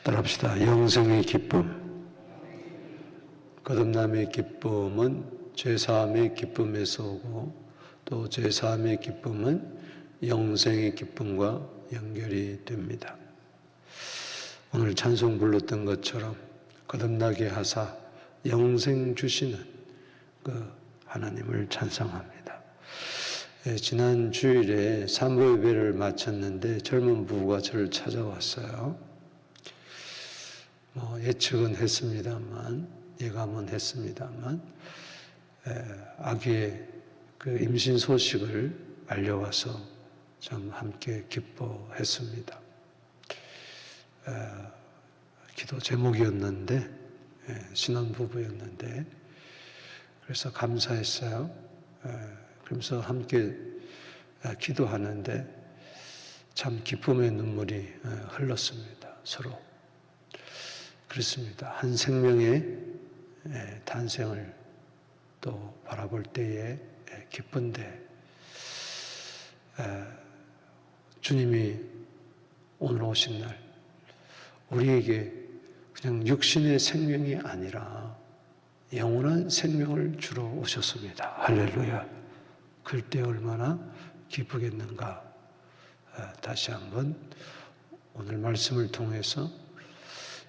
따라합시다. 영생의 기쁨. 거듭남의 기쁨은 죄사함의 기쁨에서 오고 또 죄사함의 기쁨은 영생의 기쁨과 연결이 됩니다. 오늘 찬송 불렀던 것처럼 거듭나게 하사 영생 주시는 그 하나님을 찬송합니다. 지난 주일에 산부 예배를 마쳤는데 젊은 부부가 저를 찾아왔어요. 예측은 했습니다만, 예감은 했습니다만, 아기의 그 임신 소식을 알려와서 좀 함께 기뻐했습니다. 기도 제목이었는데, 신혼부부였는데, 그래서 감사했어요. 그러면서 함께 기도하는데 참 기쁨의 눈물이 흘렀습니다. 서로. 그렇습니다. 한 생명의 탄생을 또 바라볼 때에 기쁜데 주님이 오늘 오신 날 우리에게 그냥 육신의 생명이 아니라 영원한 생명을 주러 오셨습니다. 할렐루야. 그때 얼마나 기쁘겠는가. 다시 한번 오늘 말씀을 통해서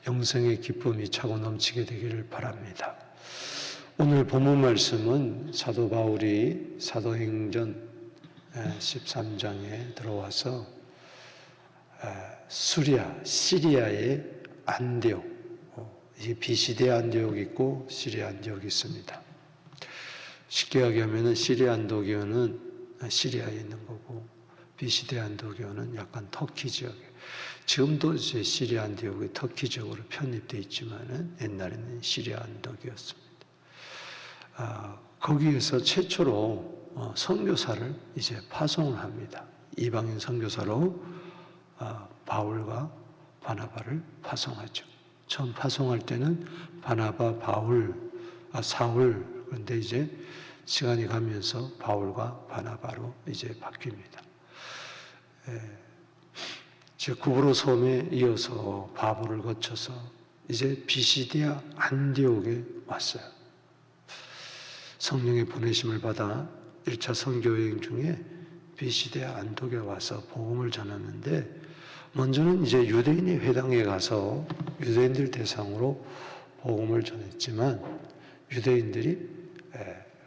영생의 기쁨이 차고 넘치게 되기를 바랍니다. 오늘 본문 말씀은 사도 바울이 사도행전 13장에 들어와서 시리아의 안디옥, 이 비시대 안디옥이 있고 시리아 안디옥이 있습니다. 쉽게 얘기하면 시리아 안디옥은 시리아에 있는 거고 비시대 안디옥은 약간 터키 지역에, 지금도 이제 시리아 안디옥이 터키 지역으로 편입되어 있지만은 옛날에는 시리아 안디옥이었습니다. 거기에서 최초로 선교사를 이제 파송을 합니다. 이방인 선교사로 바울과 바나바를 파송하죠. 처음 파송할 때는 바나바, 사울, 그런데 이제 시간이 가면서 바울과 바나바로 이제 바뀝니다. 구브로 섬에 이어서 바보를 거쳐서 이제 비시디아 안디옥에 왔어요. 성령의 보내심을 받아 1차 선교여행 중에 비시디아 안디옥에 와서 복음을 전하는데, 먼저는 이제 유대인의 회당에 가서 유대인들 대상으로 복음을 전했지만 유대인들이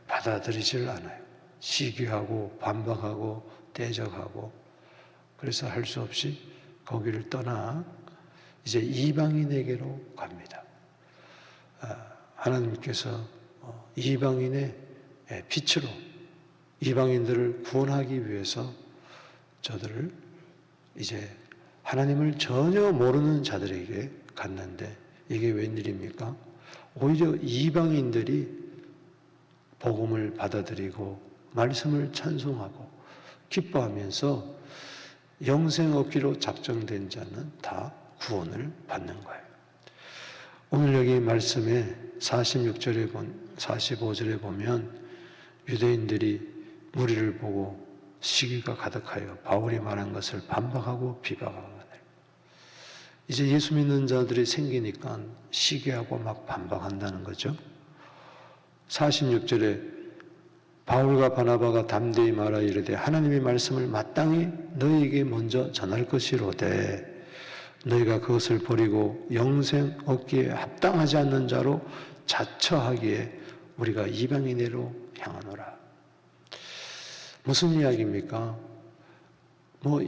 받아들이질 않아요. 시기하고 반박하고 대적하고, 그래서 할 수 없이 거기를 떠나 이제 이방인에게로 갑니다. 하나님께서 이방인의 빛으로 이방인들을 구원하기 위해서 저들을 이제 하나님을 전혀 모르는 자들에게 갔는데, 이게 웬일입니까? 오히려 이방인들이 복음을 받아들이고 말씀을 찬송하고 기뻐하면서 영생 얻기로 작정된 자는 다 구원을 받는 거예요. 오늘 여기 말씀에 46절에 45절에 보면 유대인들이 무리를 보고 시기가 가득하여 바울이 말한 것을 반박하고 비방하거늘. 이제 예수 믿는 자들이 생기니까 시기하고 막 반박한다는 거죠. 46절에 바울과 바나바가 담대히 말하 이르되 하나님의 말씀을 마땅히 너희에게 먼저 전할 것이로되 너희가 그것을 버리고 영생 얻기에 합당하지 않는 자로 자처하기에 우리가 이방인으로 향하노라. 무슨 이야기입니까?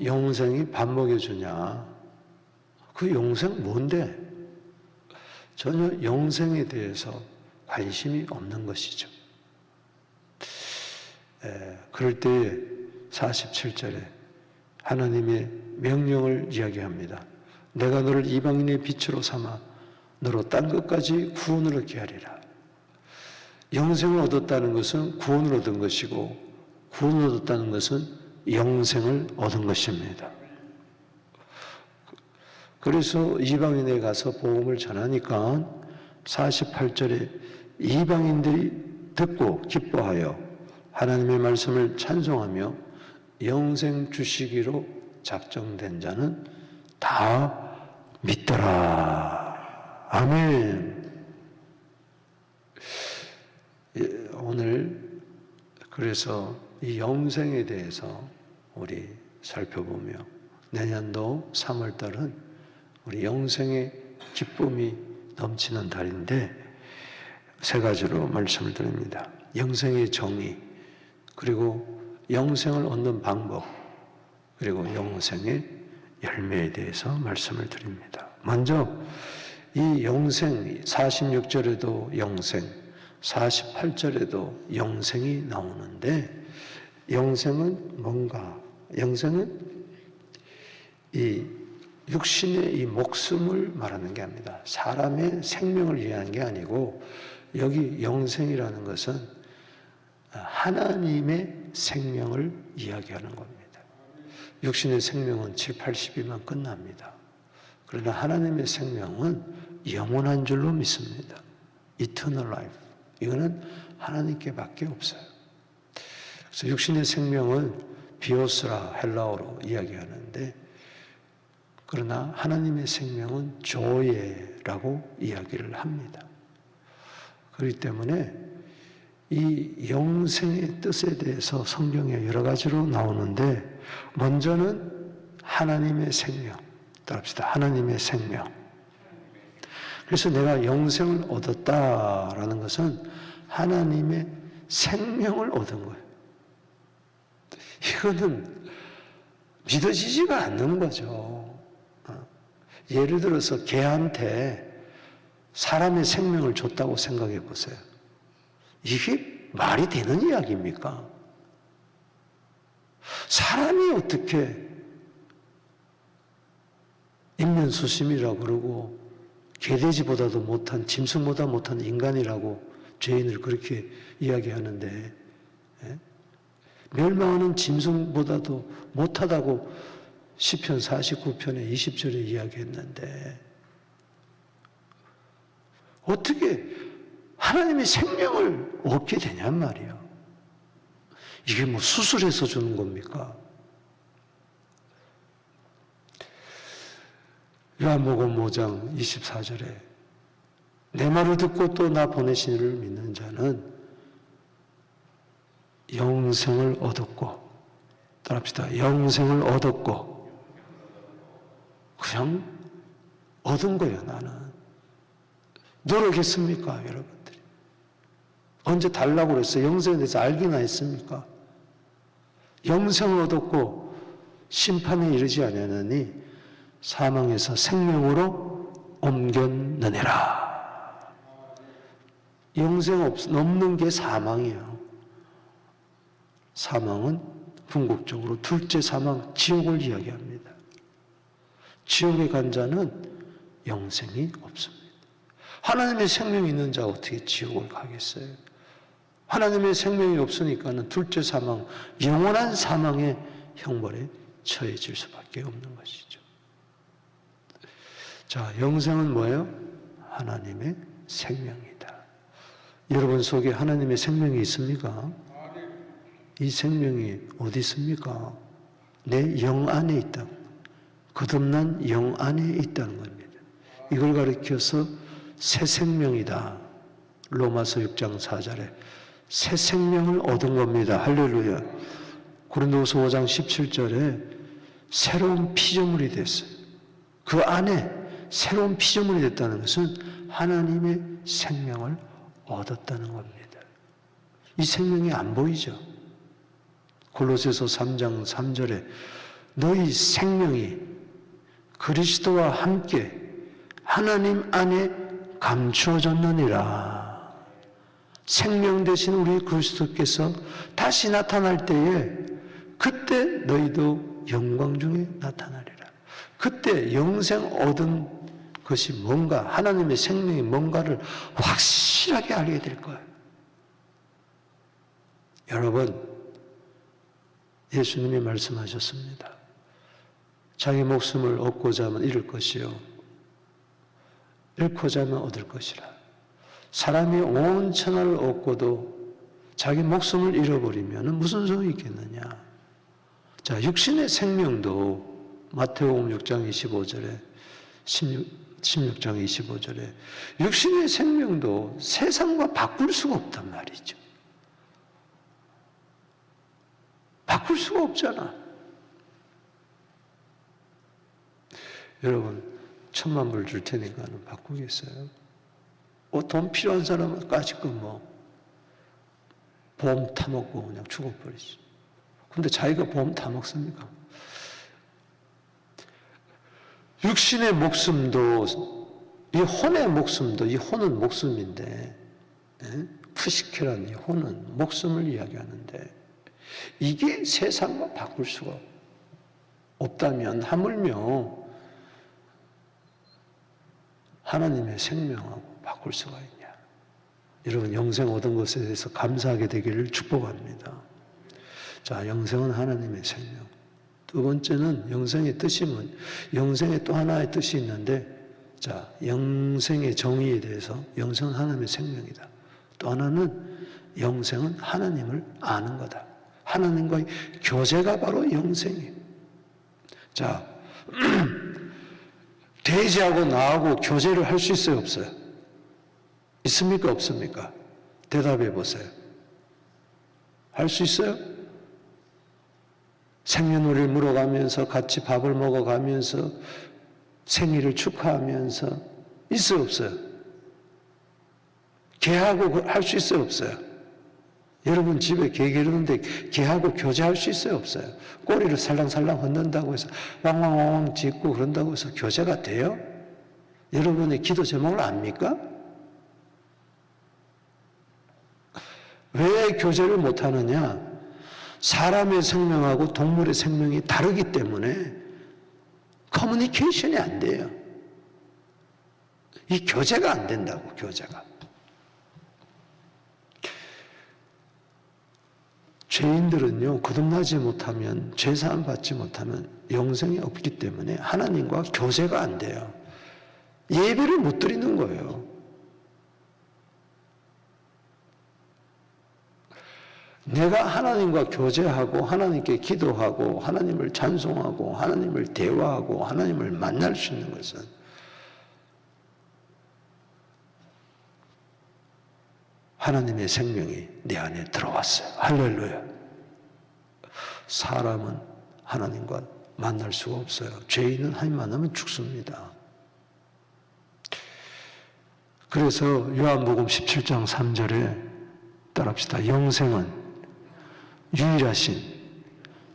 영생이 밥 먹여주냐? 그 영생 뭔데? 전혀 영생에 대해서 관심이 없는 것이죠. 그럴 때에 47절에 하나님의 명령을 이야기합니다. 내가 너를 이방인의 빛으로 삼아 너로 딴 것까지 구원을 얻게 하리라. 영생을 얻었다는 것은 구원을 얻은 것이고, 구원을 얻었다는 것은 영생을 얻은 것입니다. 그래서 이방인에 가서 복음을 전하니까 48절에 이방인들이 듣고 기뻐하여 하나님의 말씀을 찬송하며 영생 주시기로 작정된 자는 다 믿더라. 아멘. 오늘 그래서 이 영생에 대해서 우리 살펴보며 내년도 3월달은 우리 영생의 기쁨이 넘치는 달인데 세 가지로 말씀을 드립니다. 영생의 정의, 그리고 영생을 얻는 방법, 그리고 영생의 열매에 대해서 말씀을 드립니다. 먼저 이 영생, 46절에도 영생, 48절에도 영생이 나오는데 영생은 뭔가? 영생은 이 육신의 이 목숨을 말하는 게 아닙니다. 사람의 생명을 이해하는 게 아니고 여기 영생이라는 것은 하나님의 생명을 이야기하는 겁니다. 육신의 생명은 7, 80이면 끝납니다. 그러나 하나님의 생명은 영원한 줄로 믿습니다. Eternal life. 이거는 하나님께 밖에 없어요. 그래서 육신의 생명은 비오스라 헬라어로 이야기하는데 그러나 하나님의 생명은 조예라고 이야기를 합니다. 그렇기 때문에 이 영생의 뜻에 대해서 성경에 여러 가지로 나오는데 먼저는 하나님의 생명, 따라합시다. 하나님의 생명. 그래서 내가 영생을 얻었다라는 것은 하나님의 생명을 얻은 거예요. 이거는 믿어지지가 않는 거죠. 예를 들어서 개한테 사람의 생명을 줬다고 생각해 보세요. 이게 말이 되는 이야기입니까? 사람이 어떻게 인면수심이라고 그러고 개돼지보다도 못한, 짐승보다 못한 인간이라고 죄인을 그렇게 이야기하는데 멸망하는 짐승보다도 못하다고 시편 49편에 20절에 이야기했는데 어떻게 하나님의 생명을 얻게 되냔 말이에요. 이게 뭐 수술해서 주는 겁니까? 요한복음 5장 24절에 내 말을 듣고 또 나 보내신 이를 믿는 자는 영생을 얻었고, 따라합시다. 영생을 얻었고, 그냥 얻은 거예요, 나는. 노력했습니까, 여러분들이? 언제 달라고 그랬어요? 영생에 대해서 알기나 했습니까? 영생을 얻었고, 심판에 이르지 아니하느니 사망에서 생명으로 옮겼느니라. 영생 넘는 게 사망이에요. 사망은 궁극적으로 둘째 사망, 지옥을 이야기합니다. 지옥에 간 자는 영생이 없습니다. 하나님의 생명이 있는 자가 어떻게 지옥을 가겠어요? 하나님의 생명이 없으니까는 둘째 사망, 영원한 사망의 형벌에 처해질 수밖에 없는 것이죠. 자, 영생은 뭐예요? 하나님의 생명이다. 여러분 속에 하나님의 생명이 있습니까? 이 생명이 어디 있습니까? 내 영 안에 있다. 거듭난 영 안에 있다는 겁니다. 이걸 가리켜서 새 생명이다. 로마서 6장 4절에 새 생명을 얻은 겁니다. 할렐루야. 고린도후서 5장 17절에 새로운 피조물이 됐어요. 그 안에 새로운 피조물이 됐다는 것은 하나님의 생명을 얻었다는 겁니다. 이 생명이 안 보이죠? 골로새서 3장 3절에 너희 생명이 그리스도와 함께 하나님 안에 감추어졌느니라. 생명 되신 우리 그리스도께서 다시 나타날 때에 그때 너희도 영광 중에 나타나리라. 그때 영생 얻은 것이 뭔가, 하나님의 생명이 뭔가를 확실하게 알게 될 거예요. 여러분, 예수님이 말씀하셨습니다. 자기 목숨을 얻고자 하면 잃을 것이요 잃고자 하면 얻을 것이라. 사람이 온 천하를 얻고도 자기 목숨을 잃어버리면 무슨 소용이 있겠느냐. 자, 육신의 생명도 마태복음 6장 25절에 16장 25절에 육신의 생명도 세상과 바꿀 수가 없단 말이죠. 바꿀 수가 없잖아. 여러분 1,000,000불 줄 테니까는 바꾸겠어요? 돈 필요한 사람은 까짓거 보험 타먹고 그냥 죽어버리지. 근데 자기가 보험 타먹습니까? 육신의 목숨도, 이 혼의 목숨도, 이 혼은 목숨인데, 푸시케라는 이 혼은 목숨을 이야기하는데, 이게 세상과 바꿀 수가 없다면 하물며 하나님의 생명하고 바꿀 수가 있냐. 여러분 영생 얻은 것에 대해서 감사하게 되기를 축복합니다. 자, 영생은 하나님의 생명. 두 번째는 영생의 뜻이 영생의 또 하나의 뜻이 있는데, 자, 영생의 정의에 대해서 영생은 하나님의 생명이다. 또 하나는 영생은 하나님을 아는 거다. 하나님과의 교제가 바로 영생이에요. 자, 돼지하고 나하고 교제를 할 수 있어요, 없어요? 있습니까, 없습니까? 대답해 보세요. 할 수 있어요? 생년월일 물어가면서 같이 밥을 먹어가면서 생일을 축하하면서 있어요, 없어요? 개하고 할 수 있어요, 없어요? 여러분 집에 개 기르는데 개하고 교제할 수 있어요, 없어요? 꼬리를 살랑살랑 헛는다고 해서 왕왕왕 짖고 그런다고 해서 교제가 돼요? 여러분의 기도 제목을 압니까? 왜 교제를 못하느냐? 사람의 생명하고 동물의 생명이 다르기 때문에 커뮤니케이션이 안 돼요. 이 교제가 안 된다고, 교제가. 죄인들은요, 거듭나지 못하면, 죄사함 받지 못하면 영생이 없기 때문에 하나님과 교제가 안 돼요. 예배를 못 드리는 거예요. 내가 하나님과 교제하고 하나님께 기도하고 하나님을 찬송하고 하나님을 대화하고 하나님을 만날 수 있는 것은 하나님의 생명이 내 안에 들어왔어요. 할렐루야. 사람은 하나님과 만날 수가 없어요. 죄인은 하나님 만나면 죽습니다. 그래서 요한복음 17장 3절에 따라합시다. 영생은 유일하신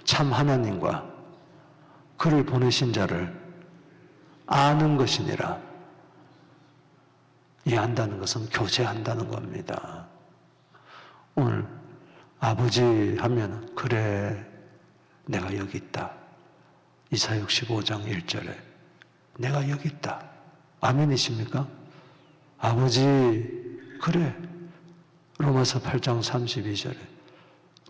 참 하나님과 그를 보내신 자를 아는 것이니라. 이 안다는 것은 교제한다는 겁니다. 오늘 아버지 하면 그래 내가 여기 있다. 이사야 65장 1절에 내가 여기 있다. 아멘이십니까? 아버지 그래. 로마서 8장 32절에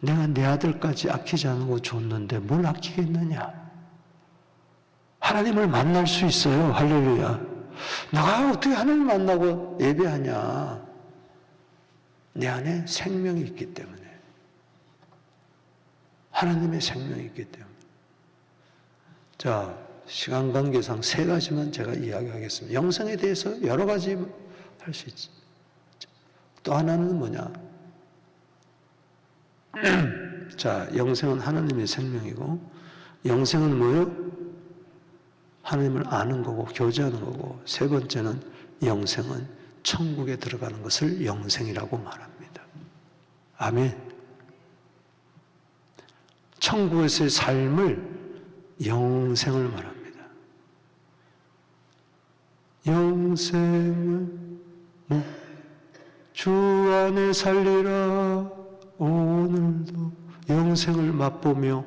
내가 내 아들까지 아끼지 않고 줬는데 뭘 아끼겠느냐. 하나님을 만날 수 있어요. 할렐루야. 내가 어떻게 하나님을 만나고 예배하냐. 내 안에 생명이 있기 때문에. 하나님의 생명이 있기 때문에. 자, 시간 관계상 3가지만 제가 이야기하겠습니다. 영생에 대해서 여러 가지 할 수 있지. 또 하나는 뭐냐? 자, 영생은 하나님의 생명이고, 영생은 뭐요? 하나님을 아는 거고, 교제하는 거고, 3번째는 영생은 천국에 들어가는 것을 영생이라고 말합니다. 아멘. 천국에서의 삶을 영생을 말합니다. 영생은 주 안에 살리라. 오늘도 영생을 맛보며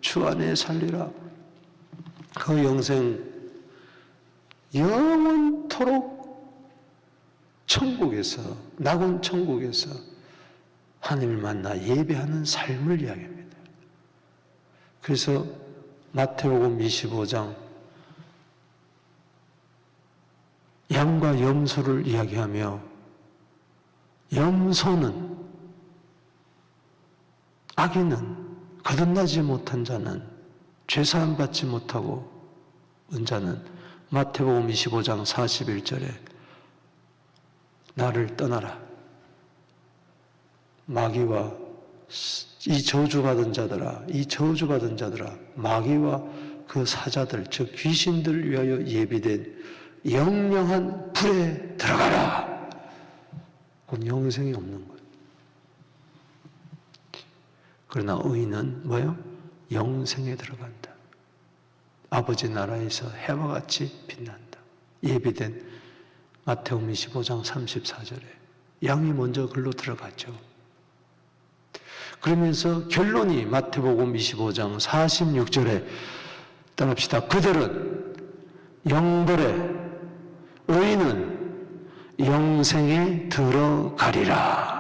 주 안에 살리라. 그 영생 영원토록 천국에서, 낙원 천국에서 하나님을 만나 예배하는 삶을 이야기합니다. 그래서 마태복음 25장 양과 염소를 이야기하며, 염소는, 악인은, 거듭나지 못한 자는, 죄사함 받지 못하고 은 자는 마태복음 25장 41절에 나를 떠나라. 마귀와 이 저주받은 자들아, 마귀와 그 사자들, 즉 귀신들을 위하여 예비된 영영한 불에 들어가라. 그건 영생이 없는 거예요. 그러나 의인은 뭐예요? 영생에 들어간다. 아버지 나라에서 해와 같이 빛난다. 예비된 마태복음 25장 34절에 양이 먼저 글로 들어갔죠. 그러면서 결론이 마태복음 25장 46절에 따릅시다. 그들은 영벌에, 의인은 영생에 들어가리라.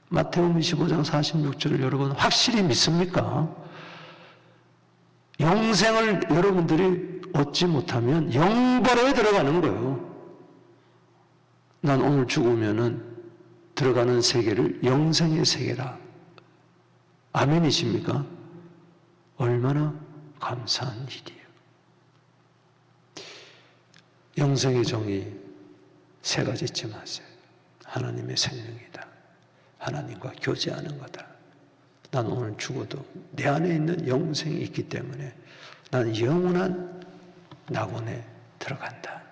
마태복음 25장 46절을 여러분 확실히 믿습니까? 영생을 여러분들이 얻지 못하면 영벌에 들어가는 거예요. 난 오늘 죽으면은 들어가는 세계를 영생의 세계라. 아멘이십니까? 얼마나 감사한 일이에요. 영생의 정의 세 가지 잊지 마세요. 하나님의 생명이다. 하나님과 교제하는 거다. 난 오늘 죽어도 내 안에 있는 영생이 있기 때문에 난 영원한 낙원에 들어간다.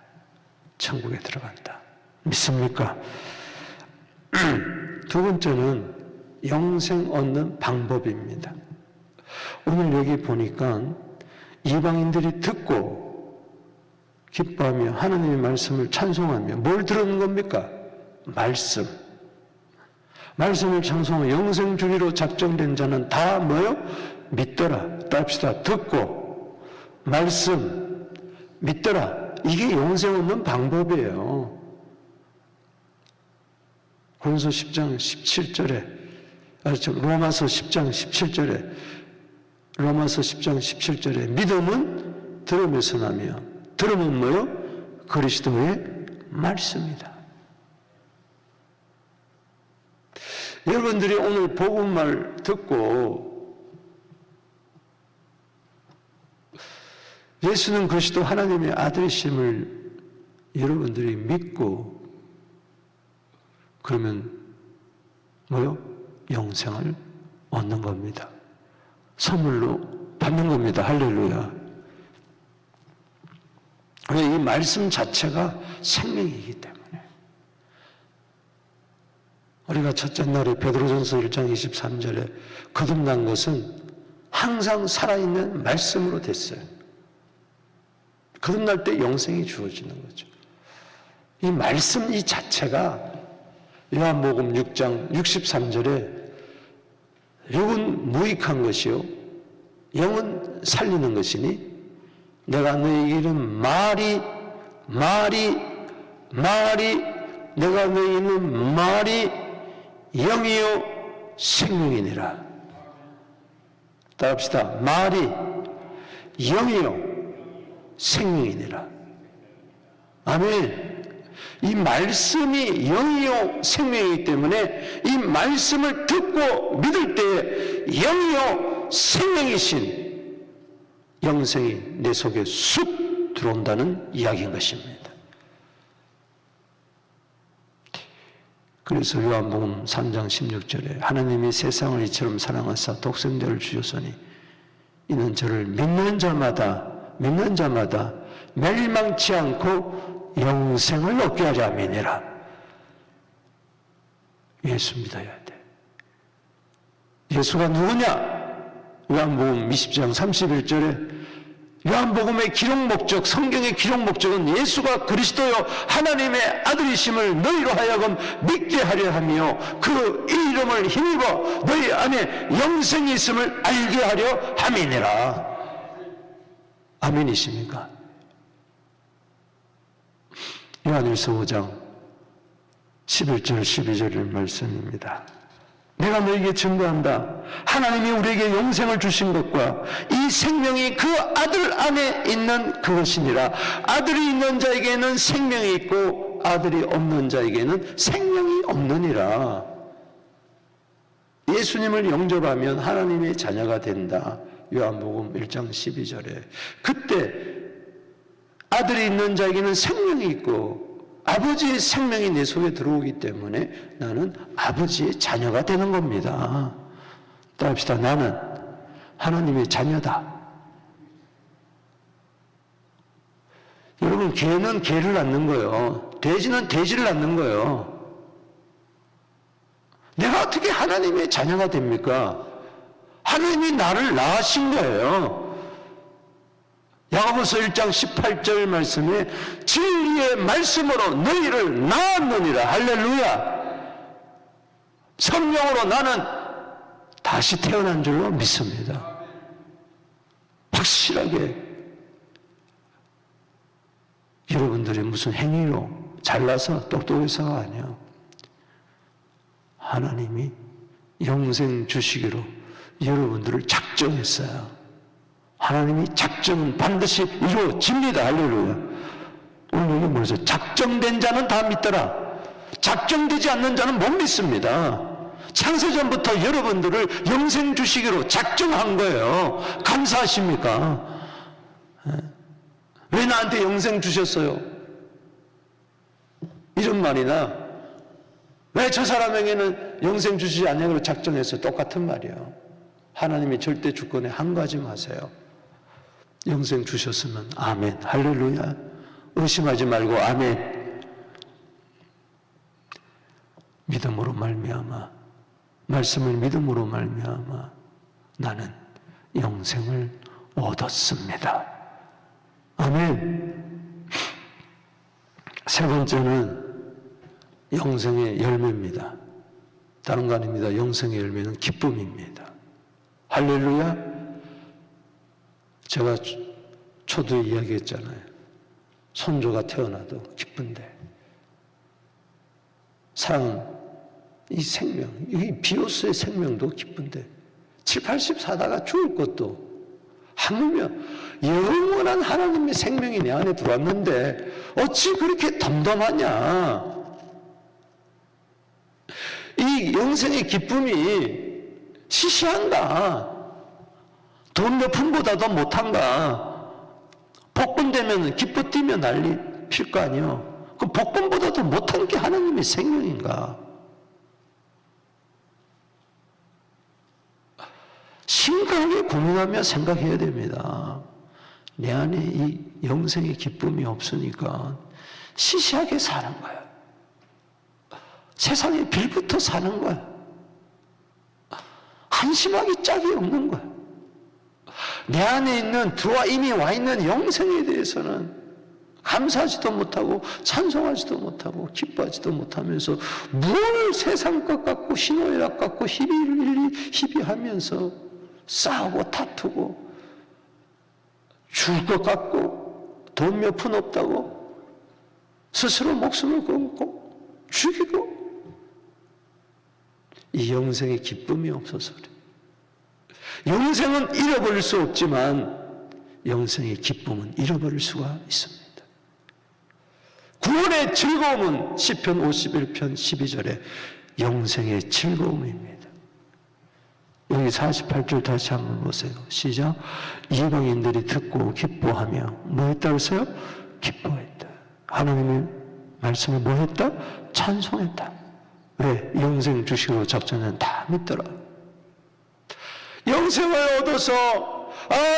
천국에 들어간다. 믿습니까? 두 번째는 영생 얻는 방법입니다. 오늘 여기 보니까 이방인들이 듣고 기뻐하며 하나님의 말씀을 찬송하며 뭘 들은 겁니까? 말씀을 찬송하며 영생 주리로 작정된 자는 다 뭐요? 믿더라. 따릅시다. 듣고 말씀 믿더라. 이게 영생 얻는 방법이에요. 고린도서 10장 17절에 로마서 10장 17절에 로마서 10장 17절에 믿음은 들음에서 나며 들음은 뭐요? 그리스도의 말씀이다. 여러분들이 오늘 복음을 듣고 예수는 그리스도 하나님의 아들이심을 여러분들이 믿고 그러면 뭐요? 영생을 얻는 겁니다. 선물로 받는 겁니다. 할렐루야. 왜? 이 말씀 자체가 생명이기 때문에. 우리가 첫째 날에 베드로전서 1장 23절에 거듭난 것은 항상 살아있는 말씀으로 됐어요. 거듭날 때 영생이 주어지는 거죠. 이 말씀 이 자체가 요한복음 6장 63절에 육은 무익한 것이요 영은 살리는 것이니 내가 너에게 이른 말이 내가 너에게 이른 말이 영이요 생명이니라. 따릅시다. 말이 영이요 생명이니라. 아멘. 이 말씀이 영이요 생명이기 때문에 이 말씀을 듣고 믿을 때 영이요 생명이신 영생이 내 속에 쑥 들어온다는 이야기인 것입니다. 그래서 요한복음 3장 16절에 하나님이 세상을 이처럼 사랑하사 독생자를 주셨으니 이는 저를 믿는 자마다 멸망치 않고 영생을 얻게 하려 함이니라. 예수 믿어야 돼. 예수가 누구냐? 요한복음 20장 31절에 요한복음의 기록 목적, 성경의 기록 목적은 예수가 그리스도요 하나님의 아들이심을 너희로 하여금 믿게 하려 하며 그 이름을 힘입어 너희 안에 영생이 있음을 알게 하려 함이니라. 아멘이십니까? 요한일서 5장 11절 12절의 말씀입니다. 내가 너에게 증거한다. 하나님이 우리에게 영생을 주신 것과 이 생명이 그 아들 안에 있는 그것이니라. 아들이 있는 자에게는 생명이 있고 아들이 없는 자에게는 생명이 없느니라. 예수님을 영접하면 하나님의 자녀가 된다. 요한복음 1장 12절에 그때 아들이 있는 자에게는 생명이 있고 아버지의 생명이 내 속에 들어오기 때문에 나는 아버지의 자녀가 되는 겁니다. 따라합시다. 나는 하나님의 자녀다. 여러분, 개는 개를 낳는 거예요. 돼지는 돼지를 낳는 거예요. 내가 어떻게 하나님의 자녀가 됩니까? 하나님이 나를 낳으신 거예요. 야고보서 1장 18절 말씀에 진리의 말씀으로 너희를 낳았느니라. 할렐루야. 성령으로 나는 다시 태어난 줄로 믿습니다. 확실하게 여러분들이 무슨 행위로 잘나서 똑똑해서가 아니야. 하나님이 영생 주시기로 여러분들을 작정했어요. 하나님이 작정은 반드시 이루어집니다. 할렐루야. 오늘 여기 뭐죠? 작정된 자는 다 믿더라. 작정되지 않는 자는 못 믿습니다. 창세전부터 여러분들을 영생 주시기로 작정한 거예요. 감사하십니까? 왜 나한테 영생 주셨어요? 이런 말이나 왜 저 사람에게는 영생 주시지 않냐고 작정했어요. 똑같은 말이에요. 하나님이 절대 주권에 한가하지 마세요. 영생 주셨으면 아멘. 할렐루야. 의심하지 말고 아멘. 믿음으로 말미암아, 말씀을 믿음으로 말미암아 나는 영생을 얻었습니다. 아멘. 세 번째는 영생의 열매입니다. 다른 거 아닙니다. 영생의 열매는 기쁨입니다. 할렐루야. 제가 초두에 이야기했잖아요. 손조가 태어나도 기쁜데 사랑은 이 생명, 이 비오스의 생명도 기쁜데 7, 80 사다가 죽을 것도 하물며 영원한 하나님의 생명이 내 안에 들어왔는데 어찌 그렇게 덤덤하냐. 이 영생의 기쁨이 시시한가? 돈 몇 푼보다도 못한가? 복분되면 기뻐 뛰며 난리 필 거 아니요? 그 복분보다도 못한 게 하나님의 생명인가? 심각하게 고민하며 생각해야 됩니다. 내 안에 이 영생의 기쁨이 없으니까 시시하게 사는 거야. 세상에 빌부터 사는 거야. 한심하기 짝이 없는 거야. 내 안에 있는 이미 와 있는 영생에 대해서는 감사하지도 못하고 찬송하지도 못하고 기뻐하지도 못하면서 뭘 세상 것 같고 희노애락 같고 희비하면서 싸우고 다투고 죽을 것 같고 돈 몇 푼 없다고 스스로 목숨을 끊고 죽이고 이 영생의 기쁨이 없어서 그래. 영생은 잃어버릴 수 없지만 영생의 기쁨은 잃어버릴 수가 있습니다. 구원의 즐거움은 시편 51편 12절에 영생의 즐거움입니다. 여기 48절 다시 한번 보세요. 시작. 이방인들이 듣고 기뻐하며 뭐 했다 그랬어요? 기뻐했다. 하나님의 말씀을 뭐 했다? 찬송했다. 왜? 영생 주시기로 작정은 다 믿더라. 영생을 얻어서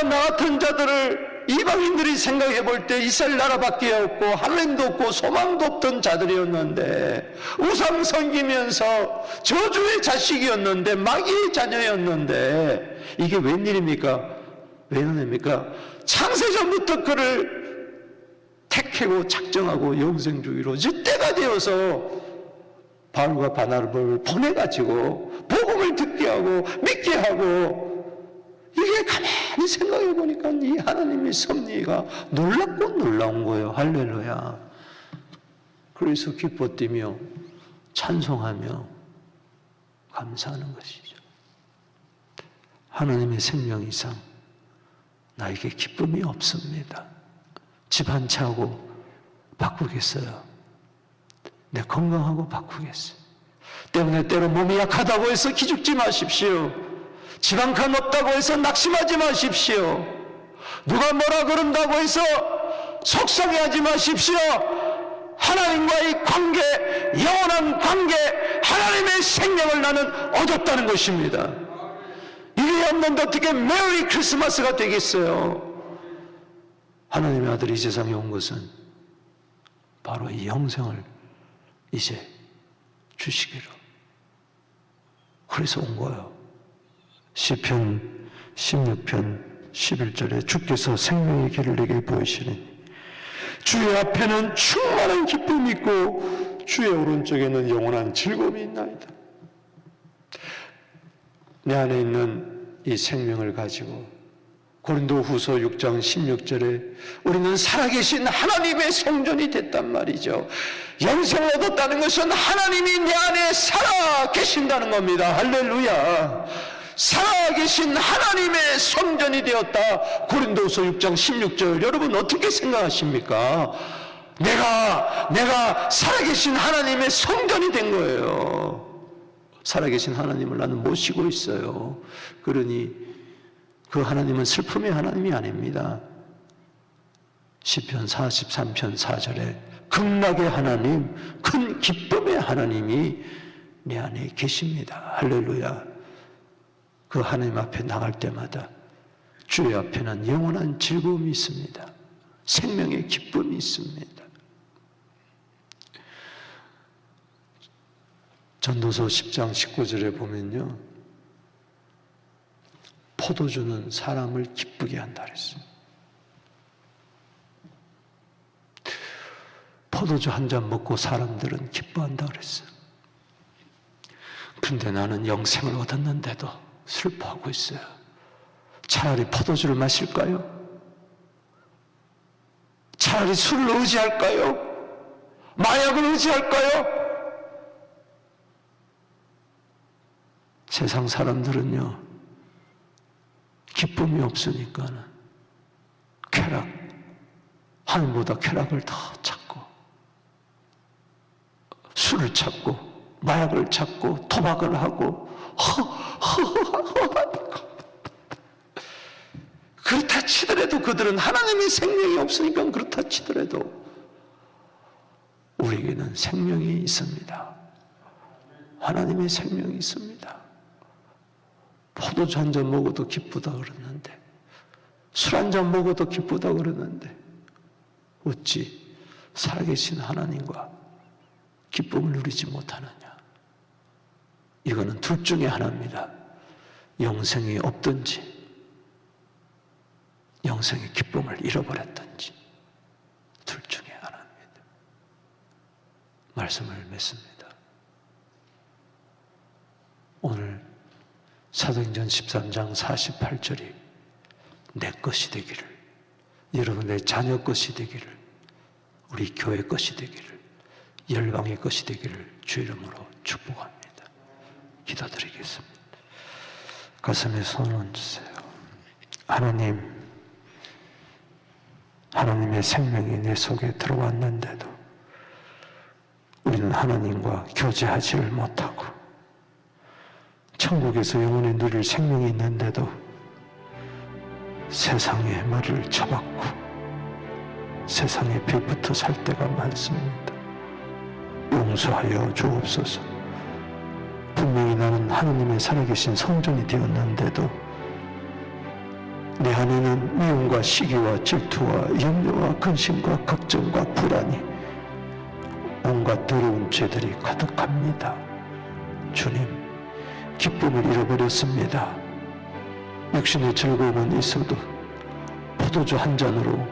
나 같은 자들을 이방인들이 생각해 볼 때 이스라엘 나라밖에 없고 하나님도 없고 소망도 없던 자들이었는데 우상 섬기면서 저주의 자식이었는데 마귀의 자녀였는데 이게 웬일입니까? 웬일입니까? 창세전부터 그를 택하고 작정하고 영생 주기로 이제 때가 되어서 바울과 바나바를 보내가지고 복음을 듣게 하고 믿게 하고 이게 가만히 생각해 보니까 이 하나님의 섭리가 놀랍고 놀라운 거예요. 할렐루야. 그래서 기뻐 뛰며 찬송하며 감사하는 것이죠. 하나님의 생명 이상 나에게 기쁨이 없습니다. 집 한 채 하고 바꾸겠어요. 내 건강하고 바꾸겠어요. 때문에 때로 몸이 약하다고 해서 기죽지 마십시오. 집 한 칸 없다고 해서 낙심하지 마십시오. 누가 뭐라 그런다고 해서 속상해하지 마십시오. 하나님과의 관계, 영원한 관계, 하나님의 생명을 나는 얻었다는 것입니다. 이게 없는데 어떻게 메리 크리스마스가 되겠어요? 하나님의 아들이 이 세상에 온 것은 바로 이 영생을 이제 주시기로, 그래서 온 거예요. 시편 16편 11절에 주께서 생명의 길을 내게 보이시니 주의 앞에는 충만한 기쁨이 있고 주의 오른쪽에는 영원한 즐거움이 있나이다. 내 안에 있는 이 생명을 가지고 고린도후서 6장 16절에 우리는 살아계신 하나님의 성전이 됐단 말이죠. 영생을 얻었다는 것은 하나님이 내 안에 살아계신다는 겁니다. 할렐루야. 살아계신 하나님의 성전이 되었다. 고린도후서 6장 16절. 여러분 어떻게 생각하십니까? 내가 살아계신 하나님의 성전이 된 거예요. 살아계신 하나님을 나는 모시고 있어요. 그러니 그 하나님은 슬픔의 하나님이 아닙니다. 시편 43편 4절에 극락의 하나님, 큰 기쁨의 하나님이 내 안에 계십니다. 할렐루야. 그 하나님 앞에 나갈 때마다 주의 앞에는 영원한 즐거움이 있습니다. 생명의 기쁨이 있습니다. 전도서 10장 19절에 보면요, 포도주는 사람을 기쁘게 한다 그랬어요. 포도주 한 잔 먹고 사람들은 기뻐한다 그랬어요. 근데 나는 영생을 얻었는데도 슬퍼하고 있어요. 차라리 포도주를 마실까요? 차라리 술을 의지할까요? 마약을 의지할까요? 세상 사람들은요, 기쁨이 없으니까는 쾌락, 하늘보다 쾌락을 더 찾고, 술을 찾고, 마약을 찾고, 도박을 하고, 그렇다 치더라도 그들은 하나님의 생명이 없으니까 그렇다 치더라도 우리에게는 생명이 있습니다. 하나님의 생명이 있습니다. 포도주 한 잔 먹어도 기쁘다 그러는데, 술 한 잔 먹어도 기쁘다 그러는데 어찌 살아계신 하나님과 기쁨을 누리지 못하느냐? 이거는 둘 중에 하나입니다. 영생이 없든지 영생의 기쁨을 잃어버렸든지, 둘 중에 하나입니다. 말씀을 맺습니다. 오늘 사도행전 13장 48절이 내 것이 되기를, 여러분의 자녀 것이 되기를, 우리 교회 것이 되기를, 열방의 것이 되기를 주 이름으로 축복합니다. 기도드리겠습니다. 가슴에 손을 얹으세요. 하나님, 하나님의 생명이 내 속에 들어왔는데도 우리는 하나님과 교제하지를 못하고, 천국에서 영원히 누릴 생명이 있는데도 세상에 머리를 쳐박고 세상에 빌붙어 살 때가 많습니다. 용서하여 주옵소서. 분명히 나는 하나님의 살아계신 성전이 되었는데도 내 안에는 미움과 시기와 질투와 염려와 근심과 걱정과 불안이, 온갖 더러운 죄들이 가득합니다. 주님, 기쁨을 잃어버렸습니다. 육신의 즐거움은 있어도 포도주 한 잔으로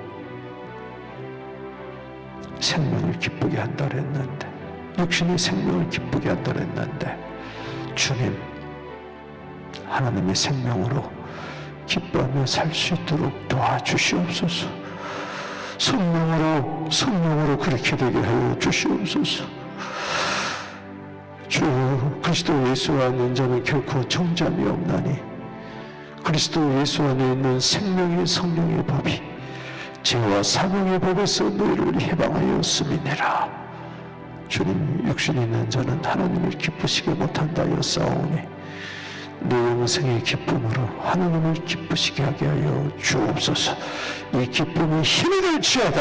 생명을 기쁘게 한다 했는데, 육신의 생명을 기쁘게 한다 했는데, 주님, 하나님의 생명으로 기뻐하며 살 수 있도록 도와주시옵소서. 성령으로 그렇게 되게 하여 주시옵소서. 주 그리스도 예수 안에 있는 자는 결코 정잠이 없나니 그리스도 예수 안에 있는 생명의 성령의 법이 죄와 사망의 법에서 너희를 해방하였음이니라. 주님, 육신이 있는 자는 하나님을 기쁘시게 못한다 하였사오니 내 영생의 기쁨으로 하나님을 기쁘시게 하게 하여 주옵소서. 이 기쁨이 힘이 될지어다,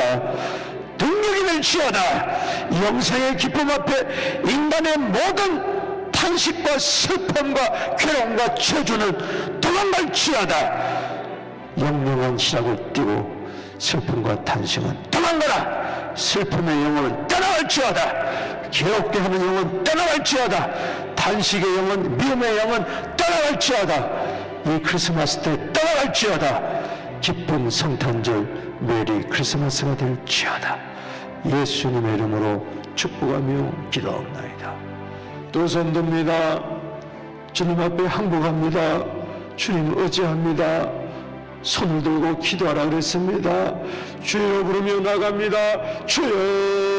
능력이 될지어다. 영생의 기쁨 앞에 인간의 모든 탄식과 슬픔과 괴로움과 저주는 도망갈지어다. 영영한 시락을 띄고 슬픔과 탄식은 도망가라. 슬픔의 영혼은 떠나갈지어다. 괴롭게 하는 영혼 떠나갈지어다. 탄식의 영혼, 미움의 영혼 떠나갈지어다. 이 크리스마스 때 떠나갈지어다. 기쁜 성탄절 메리 크리스마스가 될지어다. 예수님의 이름으로 축복하며 기도합나이다. 또 손듭니다. 주님 앞에 항복합니다. 주님 의지합니다. 손을 들고 기도하라 그랬습니다. 주여 부르며 나갑니다. 주여.